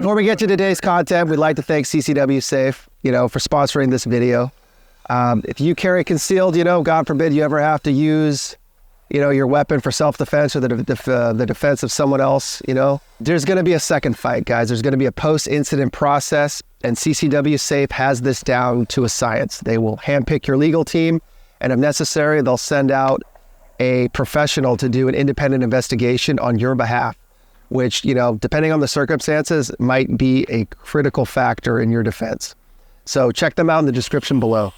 Before we get to today's content, we'd like to thank CCW Safe, for sponsoring this video. If you carry concealed, God forbid you ever have to use, your weapon for self-defense or the defense of someone else, there's going to be a second fight, guys. There's going to be a post-incident process, and CCW Safe has this down to a science. They will handpick your legal team, and if necessary, they'll send out a professional to do an independent investigation on your behalf, which, depending on the circumstances, might be a critical factor in your defense. So check them out in the description below.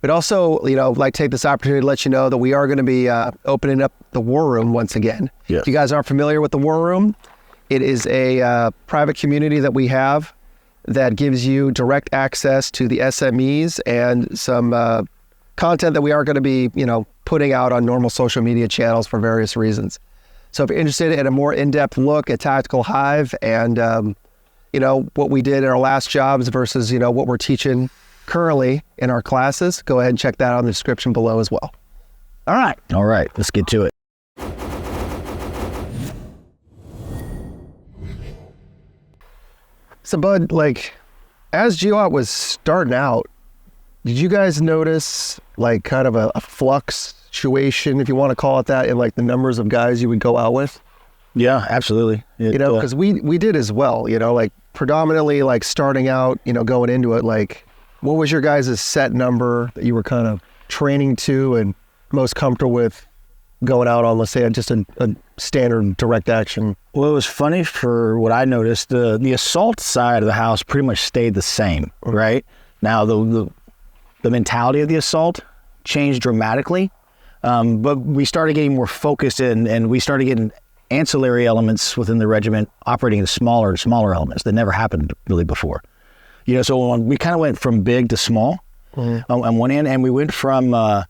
We'd also, like to take this opportunity to let you know that we are going to be opening up the War Room once again. Yes. If you guys aren't familiar with the War Room, it is a private community that we have that gives you direct access to the SMEs and some content that we are going to be, putting out on normal social media channels for various reasons. So if you're interested in a more in-depth look at Tactical Hyve and, what we did in our last jobs versus, what we're teaching currently in our classes, go ahead and check that out in the description below as well. All right. All right, let's get to it. So, Bud, as GWOT was starting out, did you guys notice, kind of a fluctuation, if you want to call it that, in, the numbers of guys you would go out with? Yeah, absolutely. Because we did as well, predominantly, starting out, going into it, what was your guys' set number that you were kind of training to and most comfortable with going out on, let's say, just a standard direct action? Well, it was funny for what I noticed. The assault side of the house pretty much stayed the same, right? Now, the mentality of the assault changed dramatically, but we started getting more focused and we started getting ancillary elements within the regiment operating in smaller and smaller elements that never happened really before. So we kind of went from big to small on one end, and we went from,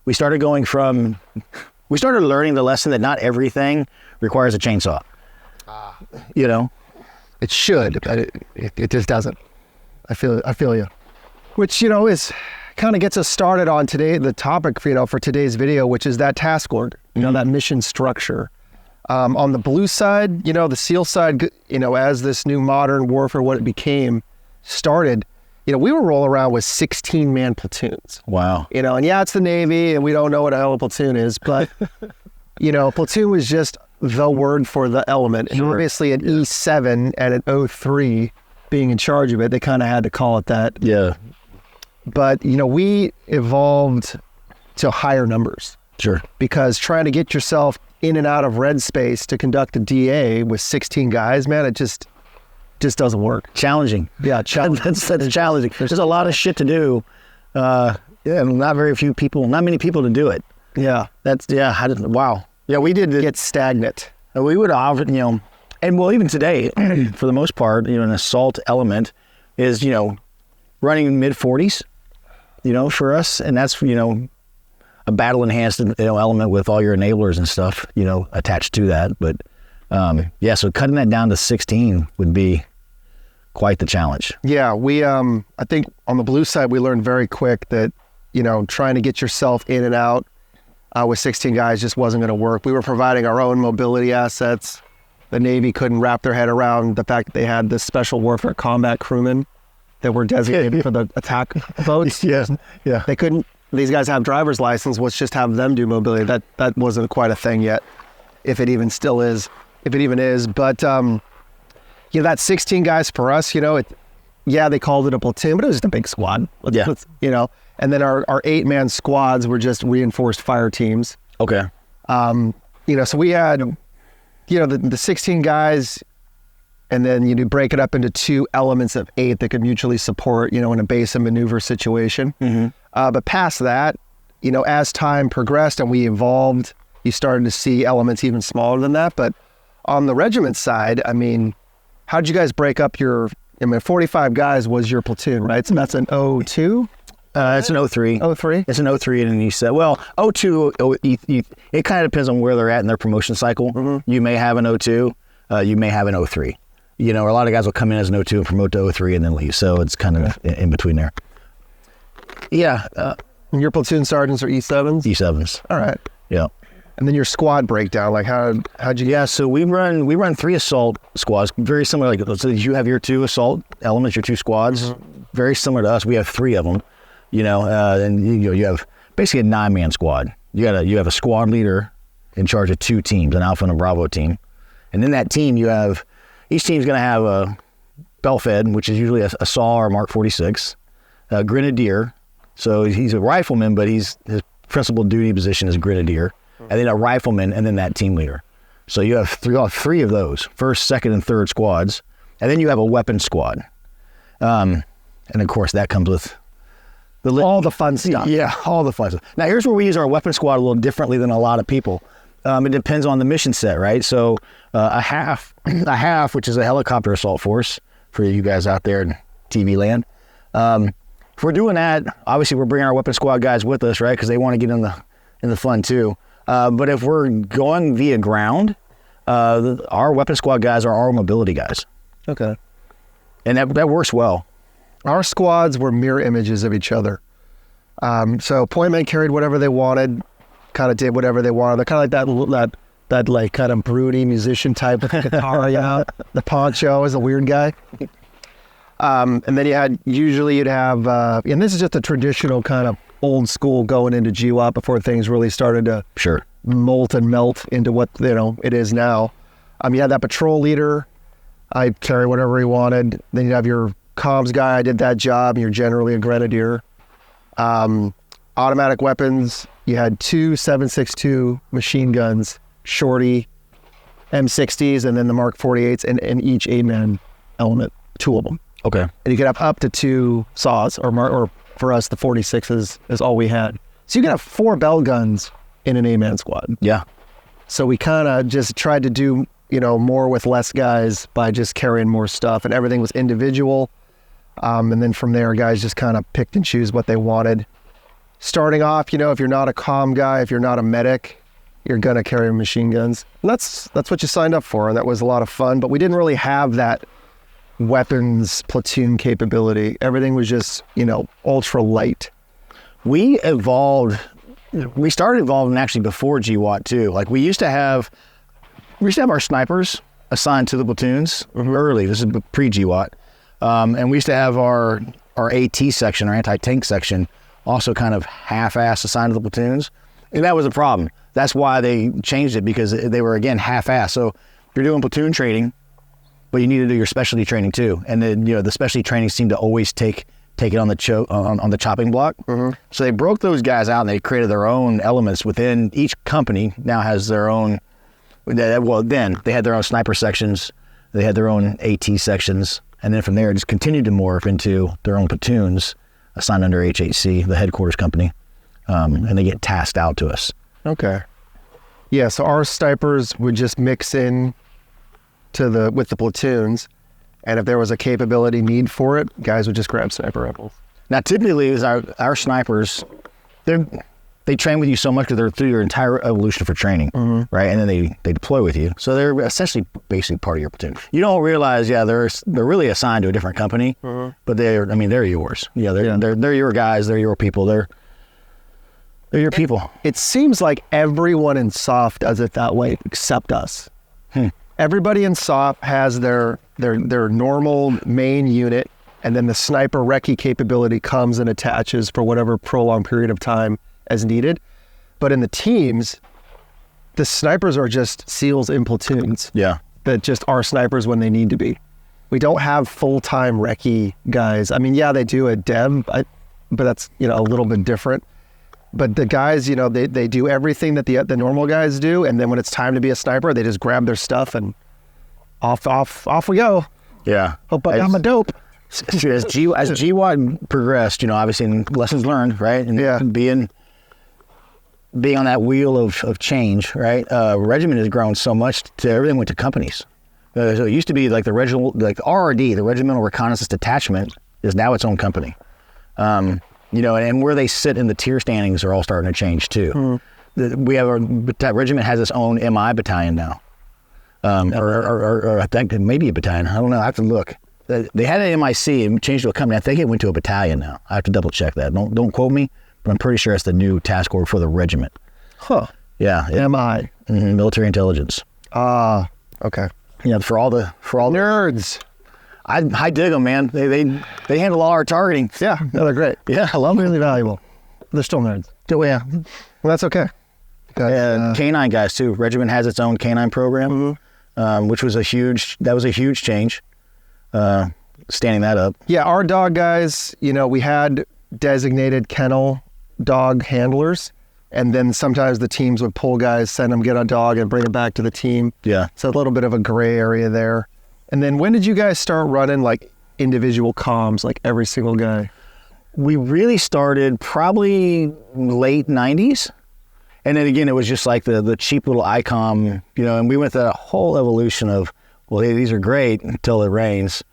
we started learning the lesson that not everything requires a chainsaw. It should, but it just doesn't. I feel you. Which, is kind of gets us started on the topic, for today's video, which is that task order, that mission structure. On the blue side, the SEAL side, as this new modern warfare, what it became, started, we were rolling around with 16-man platoons. Wow. And yeah, it's the Navy, and we don't know what a hell a platoon is, but, platoon was just the word for the element. And obviously an E7 and an O3 being in charge of it, they kind of had to call it that. Yeah. But, we evolved to higher numbers. Sure. Because trying to get yourself in and out of red space to conduct a DA with 16 guys, man, it just doesn't work. Challenging. Yeah, that's challenging. There's a lot of shit to do. And not many people to do it. Yeah. Wow. Yeah, we did get stagnant. We would often, and well, even today, for the most part, an assault element is, running mid-40s, for us. And that's, a battle enhanced, element with all your enablers and stuff, attached to that. But so cutting that down to 16 would be quite the challenge. Yeah, we, I think on the blue side, we learned very quick that, trying to get yourself in and out with 16 guys just wasn't going to work. We were providing our own mobility assets. The Navy couldn't wrap their head around the fact that they had this special warfare combat crewmen that were designated for the attack boats. Yeah. They couldn't, these guys have driver's license, let's just have them do mobility. That wasn't quite a thing yet, if it even still is, if it even is. But, that 16 guys for us, they called it a platoon, but it was just a big squad. And then our 8-man squads were just reinforced fire teams. Okay. So we had, the 16 guys, and then you break it up into 2 elements of 8 that could mutually support, in a base and maneuver situation. Mm-hmm. But past that, as time progressed and we evolved, you started to see elements even smaller than that. But on the regiment side, how'd you guys break up 45 guys was your platoon, right? So that's an O2? It's an O3. O3? It's an O3 and an E7. Well, O2, it kind of depends on where they're at in their promotion cycle. Mm-hmm. You may have an O2, you may have an O3. A lot of guys will come in as an O2 and promote to O3 and then leave. So it's kind of in between there. Yeah. Your platoon sergeants are E7s? E7s. All right. Yeah. And then your squad breakdown, like how'd you? Yeah, so we run 3 assault squads, very similar. Like, so you have your 2 assault elements, your 2 squads, very similar to us. We have 3 of them, and you have basically a 9-man squad. You have a squad leader in charge of 2 teams, an Alpha and a Bravo team, and in that team each team's going to have a belt fed, which is usually a SAW or Mark 46, a grenadier. So he's a rifleman, but his principal duty position is grenadier. And then a rifleman, and then that team leader. So you have 3 of those, 1st, 2nd, and 3rd squads. And then you have a weapon squad. And of course, that comes with all the fun stuff. Yeah, all the fun stuff. Now, here's where we use our weapon squad a little differently than a lot of people. It depends on the mission set, right? So a half, which is a helicopter assault force for you guys out there in TV land. If we're doing that, obviously we're bringing our weapon squad guys with us, right? Because they want to get in the fun too. But if we're going via ground, our weapon squad guys are our mobility guys. Okay. And that works well. Our squads were mirror images of each other. So point men carried whatever they wanted, kind of did whatever they wanted. They're kind of like that like kind of broody musician type with the guitar out. The poncho is a weird guy. And then you'd have, and this is just a traditional kind of old school going into GWOT before things really started to molt and melt into what it is now. You had that patrol leader. I carry whatever he wanted. Then you'd have your comms guy. I did that job. You're generally a grenadier. Automatic weapons. You had 2 7.62 machine guns, shorty, M60s, and then the Mark 48s, and each 8-man element, 2 of them. Okay. And you could have up to 2 saws, or for us, the 46s is all we had. So you can have 4 belt guns in an 8-man squad. Yeah. So we kind of just tried to do, more with less guys by just carrying more stuff, and everything was individual. And then from there, guys just kind of picked and choose what they wanted. Starting off, if you're not a comm guy, if you're not a medic, you're going to carry machine guns. And that's what you signed up for, and that was a lot of fun. But we didn't really have that weapons platoon capability. Everything was just, ultra light. We started evolving actually before GWOT too. Like we used to have our snipers assigned to the platoons early. This is pre-GWOT. And we used to have our AT section, our anti-tank section, also kind of half-ass assigned to the platoons. And that was a problem. That's why they changed it, because they were, again, half-ass. So you're doing platoon training, but you need to do your specialty training too. And then, the specialty training seemed to always take it on the chopping block. So they broke those guys out, and they created their own elements within each company. Now has their own. Well, then they had their own sniper sections. They had their own AT sections, and then from there, it just continued to morph into their own platoons assigned under HHC, the headquarters company, and they get tasked out to us. Okay. Yeah. So our snipers would just mix in with the platoons, and if there was a capability need for it, guys would just grab sniper rifles. Now, typically, is our snipers, they train with you so much because they're through your entire evolution for training, right? And then they deploy with you, so they're essentially basically part of your platoon. You don't realize, they're really assigned to a different company, but they're yours. Yeah, they're your guys. They're your people. They're your people. It seems like everyone in SOF does it that way, except us. Everybody in SOF has their normal main unit, and then the sniper recce capability comes and attaches for whatever prolonged period of time as needed. But in the teams, the snipers are just SEALs in platoons. Yeah. That just are snipers when they need to be. We don't have full-time recce guys. They do a dev, but that's, a little bit different. But the guys, they do everything that the normal guys do, and then when it's time to be a sniper, they just grab their stuff and off we go. Yeah. Hope I got my dope. As GWOT progressed, obviously in lessons learned, right? And being on that wheel of change, right? Regiment has grown so much to everything went to companies. So it used to be like the RRD, the Regimental Reconnaissance Detachment, is now its own company. And where they sit in the tier standings are all starting to change too. We have regiment has its own MI battalion now, or I think maybe a battalion. I don't know. I have to look. They had an MIC and changed to a company. I think it went to a battalion now. I have to double check that. Don't quote me, but I'm pretty sure it's the new task order for the regiment. Yeah. MI. Military intelligence. Ah, okay. Yeah, for all the Nerds. I dig them, man. They handle all our targeting. Yeah, no, they're great. Yeah, I love them. Really valuable. They're still nerds. Oh, yeah. Well, that's okay. And canine guys too. Regiment has its own canine program, which was a huge change. Standing that up. Yeah, our dog guys, we had designated kennel dog handlers, and then sometimes the teams would pull guys, send them get a dog, and bring it back to the team. Yeah. So a little bit of a gray area there. And then when did you guys start running like individual comms, like every single guy? We really started probably late 90s. And then again, it was just like the cheap little ICOM, and we went through a whole evolution of, well, hey, these are great until it rains,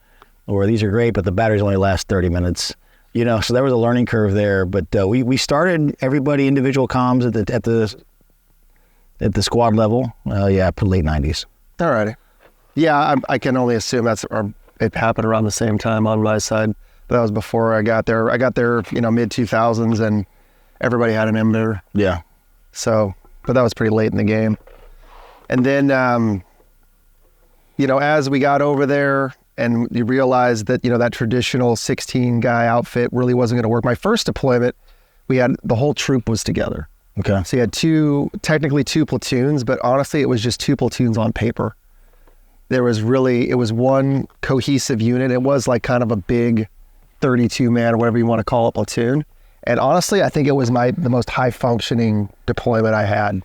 or these are great, but the batteries only last 30 minutes. So there was a learning curve there. But we started everybody individual comms at the squad level. Late 90s. All righty. Yeah, I can only assume it happened around the same time on my side. But that was before I got there. I got there, mid 2000s, and everybody had an ember. Yeah. So, but that was pretty late in the game. And then, as we got over there and you realized that, that traditional 16 guy outfit really wasn't going to work. My first deployment, the whole troop was together. Okay. So you had technically two platoons, but honestly, it was just two platoons on paper. It was one cohesive unit. It was like kind of a big 32-man, or whatever you want to call it, platoon. And honestly, I think it was the most high-functioning deployment I had,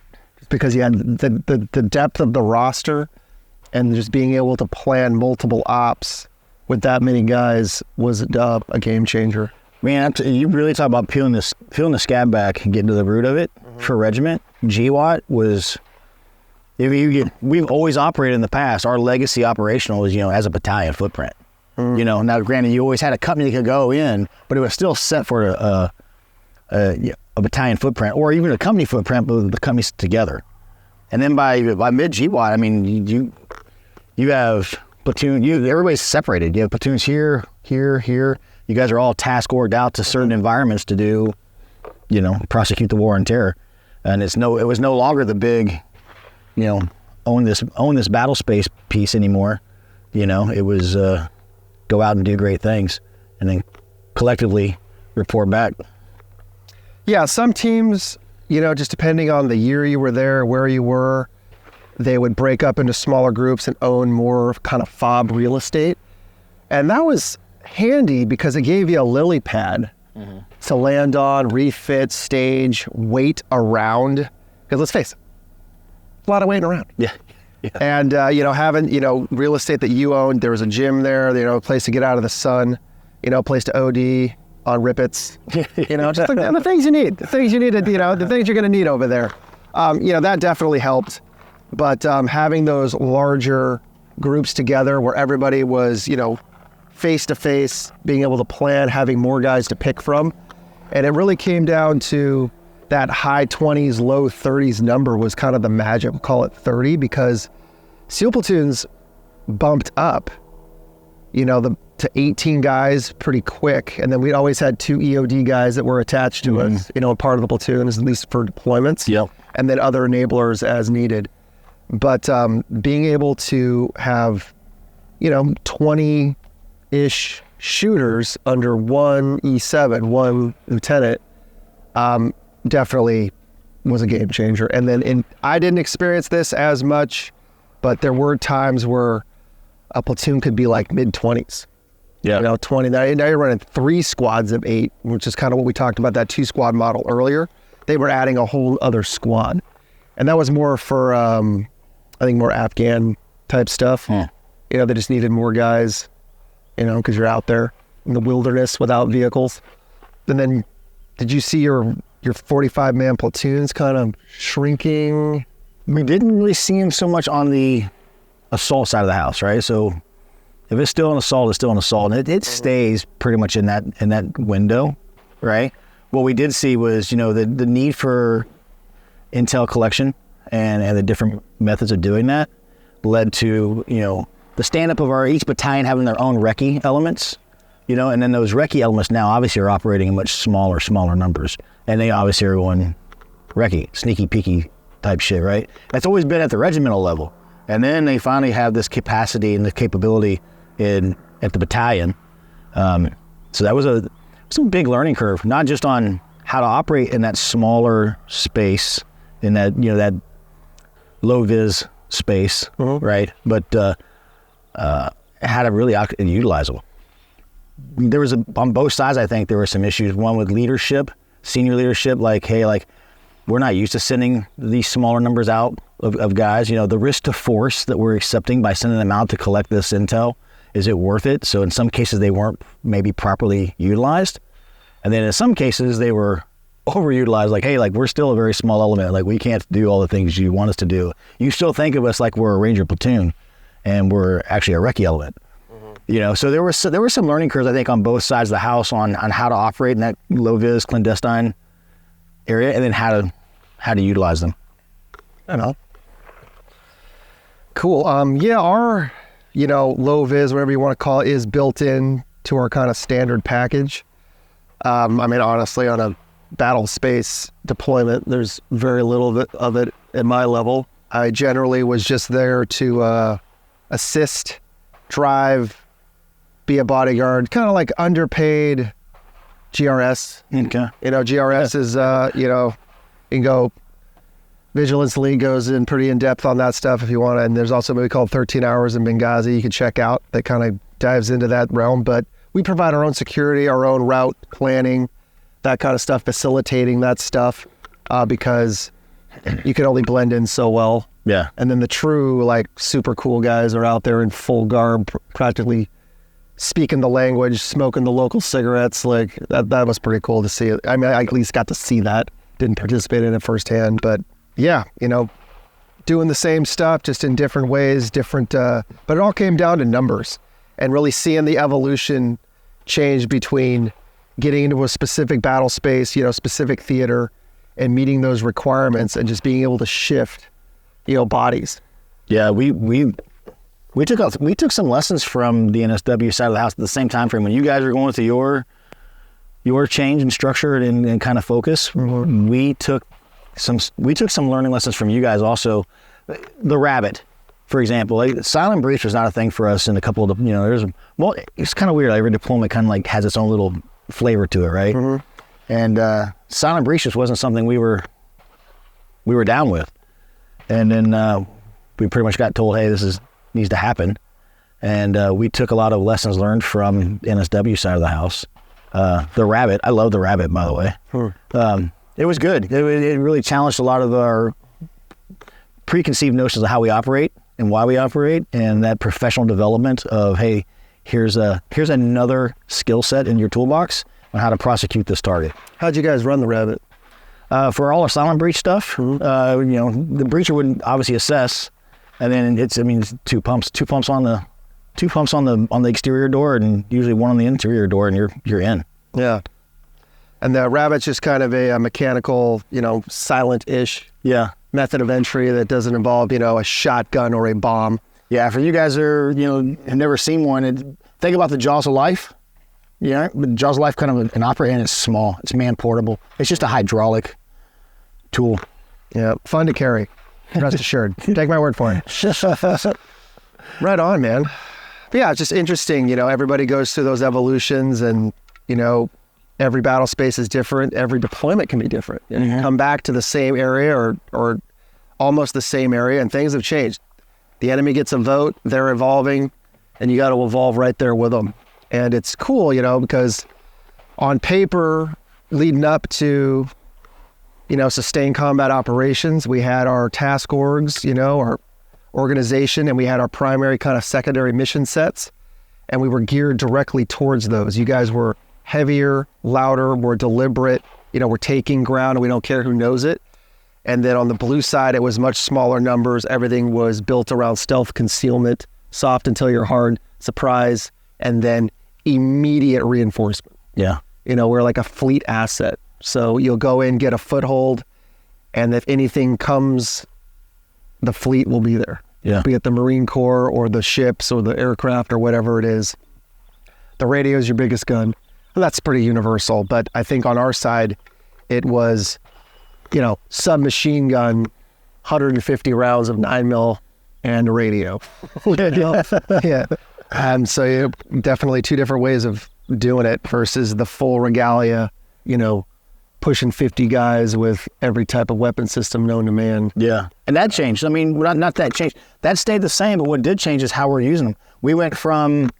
because you had the depth of the roster, and just being able to plan multiple ops with that many guys was a game changer. Man, you really talk about peeling the scab back and getting to the root of it. For regiment. GWOT was... We've always operated in the past. Our legacy operational was, as a battalion footprint. Now granted, you always had a company that could go in, but it was still set for a battalion footprint, or even a company footprint, but the companies together. And then by mid GWOT, I mean, you have platoon. Everybody's separated. You have platoons here. You guys are all task orged out to certain environments to do, prosecute the war on terror. And it was no longer the big, own this battle space piece anymore. It was go out and do great things, and then collectively report back. Yeah, some teams, just depending on the year you were there, where you were, they would break up into smaller groups and own more kind of fob real estate. And that was handy because it gave you a lily pad to land on, refit, stage, wait around. Because let's face it, a lot of waiting around. Yeah. And, having, real estate that you owned, there was a gym there, a place to get out of the sun, a place to OD on rippets, just the things you need, the things you're going to need over there. That definitely helped. But having those larger groups together where everybody was, face to face, being able to plan, having more guys to pick from. And it really came down to that high 20s, low 30s number was kind of the magic. We'll call it 30 because SEAL platoons bumped up, to 18 guys pretty quick. And then we always had 2 EOD guys that were attached to us, part of the platoon, at least for deployments. Yep. And then other enablers as needed. But being able to have, 20-ish shooters under one E7, one lieutenant, definitely was a game changer. And then I didn't experience this as much, but there were times where a platoon could be like mid-20s. Yeah. 20. Now you're running 3 squads of 8, which is kind of what we talked about, that 2-squad model earlier. They were adding a whole other squad. And that was more for, I think, more Afghan type stuff. They just needed more guys, because you're out there in the wilderness without vehicles. And then did you see your 45-man platoons kind of shrinking? We didn't really see them so much on the assault side of the house, right? So if it's still an assault, it's still an assault. And it stays pretty much in that window, right? What we did see was, the need for intel collection and the different methods of doing that led to, the stand-up of each battalion having their own recce elements, and then those recce elements now obviously are operating in much smaller numbers. And they obviously are going recce, sneaky, peeky type shit, right? That's always been at the regimental level. And then they finally have this capacity and the capability at the battalion. So that was some big learning curve, not just on how to operate in that smaller space, in that, that low vis space, right? But how to really utilize them. There was on both sides, I think there were some issues. One with leadership, senior leadership, like, hey, like, we're not used to sending these smaller numbers out of guys. The risk to force that we're accepting by sending them out to collect this intel, is it worth it? So in some cases, they weren't maybe properly utilized. And then in some cases, they were overutilized. Like, hey, like, we're still a very small element. Like, we can't do all the things you want us to do. You still think of us like we're a Ranger platoon, and we're actually a recce element. So there were some learning curves, I think, on both sides of the house on how to operate in that low vis clandestine area, and then how to utilize them. I know. Cool. Our low vis, whatever you want to call it, is built in to our kind of standard package. Honestly, on a battle space deployment, there's very little of it at my level. I generally was just there to assist, drive, be a bodyguard, kind of like underpaid GRS. Okay. GRS is, you can go, Vigilance League goes in pretty in depth on that stuff if you want to. And there's also a movie called 13 Hours in Benghazi you can check out that kind of dives into that realm. But we provide our own security, our own route planning, that kind of stuff, facilitating that stuff because you can only blend in so well. Yeah. And then the true, like, super cool guys are out there in full garb, practically speaking the language, smoking the local cigarettes. Like, that was pretty cool to see. I at least got to see that. Didn't participate in it firsthand, but yeah, doing the same stuff, just in different ways, but it all came down to numbers and really seeing the evolution change between getting into a specific battle space, specific theater, and meeting those requirements and just being able to shift, bodies. Yeah, we took some lessons from the NSW side of the house at the same time frame. When you guys were going through your change in structure and kind of focus, we took some learning lessons from you guys also. The rabbit, for example, like, silent breach was not a thing for us in a couple of it's kind of weird. Every deployment kind of like has its own little flavor to it, right? And silent breach just wasn't something we were down with. And then we pretty much got told, hey, this needs to happen. And we took a lot of lessons learned from the NSW side of the house. The rabbit, I love the rabbit, by the way. It was good. It really challenged a lot of our preconceived notions of how we operate and why we operate, and that professional development of, hey, here's another skill set in your toolbox on how to prosecute this target. How'd you guys run the rabbit? For all our silent breach stuff, the breacher would obviously assess, and then it's two pumps on the exterior door, and usually one on the interior door, and you're in. Yeah. And the rabbit's just kind of a mechanical, silent-ish method of entry that doesn't involve, a shotgun or a bomb. Yeah, for you guys who have never seen one, think about the Jaws of Life. Yeah, but Jaws of Life kind of an opera, and it's small. It's man-portable. It's just a hydraulic tool. Yeah, fun to carry. Rest assured. Take my word for it. Right on, man. But yeah, it's just interesting. Everybody goes through those evolutions, and, every battle space is different. Every deployment can be different. You come back to the same area or almost the same area, and things have changed. The enemy gets a vote, they're evolving, and you got to evolve right there with them. And it's cool, because on paper, leading up to, sustained combat operations, we had our task orgs, our organization, and we had our primary kind of secondary mission sets, and we were geared directly towards those. You guys were heavier, louder, more deliberate, we're taking ground and we don't care who knows it. And then on the blue side, it was much smaller numbers. Everything was built around stealth, concealment, soft until you're hard, surprise, and then immediate reinforcement. Yeah. We're like a fleet asset. So you'll go in, get a foothold, and if anything comes, the fleet will be there. Yeah. Be it the Marine Corps or the ships or the aircraft or whatever it is. The radio is your biggest gun. Well, that's pretty universal, but I think on our side, it was, submachine gun 150 rounds of 9mm and a radio. Yeah. So definitely two different ways of doing it versus the full regalia, pushing 50 guys with every type of weapon system known to man. Yeah. And that changed. I mean, not that changed. That stayed the same, but what did change is how we're using them. We went from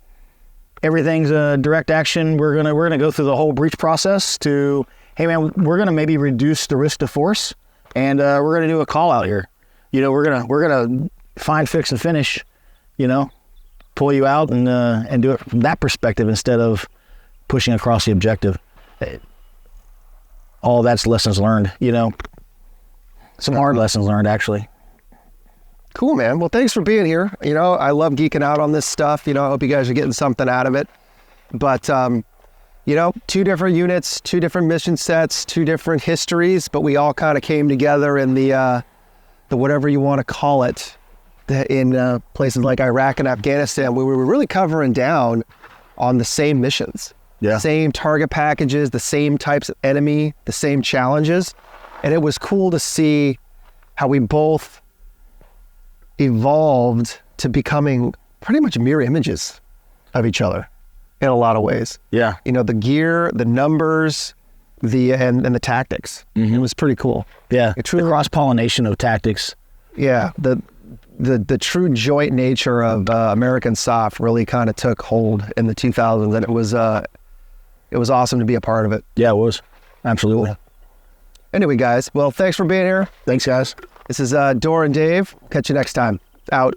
everything's a direct action, we're gonna go through the whole breach process, to, hey man, we're gonna maybe reduce the risk to force, and we're gonna do a call out here. We're gonna find, fix, and finish. Pull you out and do it from that perspective instead of pushing across the objective. All that's lessons learned. Some hard lessons learned, actually. Cool, man. Well, thanks for being here. I love geeking out on this stuff. I hope you guys are getting something out of it. But, two different units, two different mission sets, two different histories, but we all kind of came together in the whatever you want to call it, in places like Iraq and Afghanistan, where we were really covering down on the same missions. Yeah. Same target packages, the same types of enemy, the same challenges. And it was cool to see how we both evolved to becoming pretty much mirror images of each other in a lot of ways. Yeah. The gear, the numbers, and the tactics. Mm-hmm. It was pretty cool. Yeah. It's really cross-pollination of tactics. Yeah. The true joint nature of American SOF really kind of took hold in the 2000s, and it was awesome to be a part of it. Yeah, it was. Absolutely. Yeah. Anyway, guys, well, thanks for being here. Thanks, guys. This is Dorr and Dave. Catch you next time. Out.